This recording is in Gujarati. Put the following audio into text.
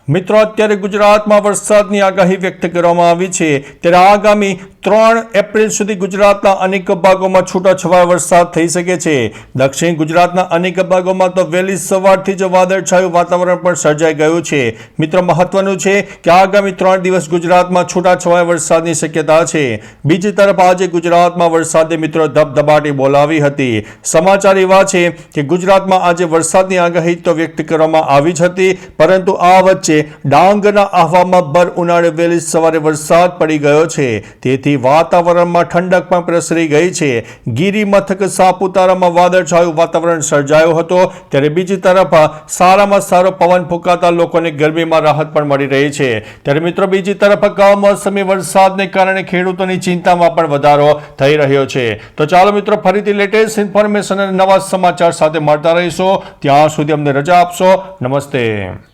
મિત્રો, અત્યારે ગુજરાતમાં વરસાદની આગાહી વ્યક્ત કરવામાં આવી છે ત્યારે આગામી 3 એપ્રિલ સુધી ગુજરાતના અનેક ભાગોમાં છૂટાછવાયો વરસાદ થઈ શકે છે। દક્ષિણ ગુજરાતના અનેક ભાગોમાં તો વહેલી સવારથી જ વાદળછાયું વાતાવરણ પણ સર્જાઈ ગયું છે। મિત્રો, મહત્વનું છે કે આગામી 3 દિવસ ગુજરાતમાં છૂટાછવાયા વરસાદની શક્યતા છે। બીજી તરફ આજે ગુજરાતમાં વરસાદે મિત્રો ધબધબાટી બોલાવી હતી। સમાચાર એવા છે કે ગુજરાતમાં આજે વરસાદની આગાહી તો વ્યક્ત કરવામાં આવી જ હતી, પરંતુ આ વચ્ચે ડાંગના આહવામાં ભર ઉનાળે વહેલી સવારે વરસાદ પડી ગયો છે। તેથી વાતાવરણમાં ઠંડક પણ પ્રસરી ગઈ છે। ગીરી મથક સાપુતારામાં વાદળછાયું વાતાવરણ સર્જાયું હતું, ત્યારે બીજી તરફ સારામાં સારો પવન ફૂંકાતા લોકોને ગરમીમાં રાહત પણ મળી રહી છે। ત્યારે મિત્રો, બીજી તરફ કમોસમી વરસાદને કારણે ખેડૂતોની ચિંતામાં પણ વધારો થઈ રહ્યો છે। તો ચાલો મિત્રો, ફરીથી લેટેસ્ટ ઇન્ફોર્મેશન અને નવા સમાચાર સાથે મળતા રહીશું। ત્યાં સુધી અમને રજા આપશો। નમસ્તે।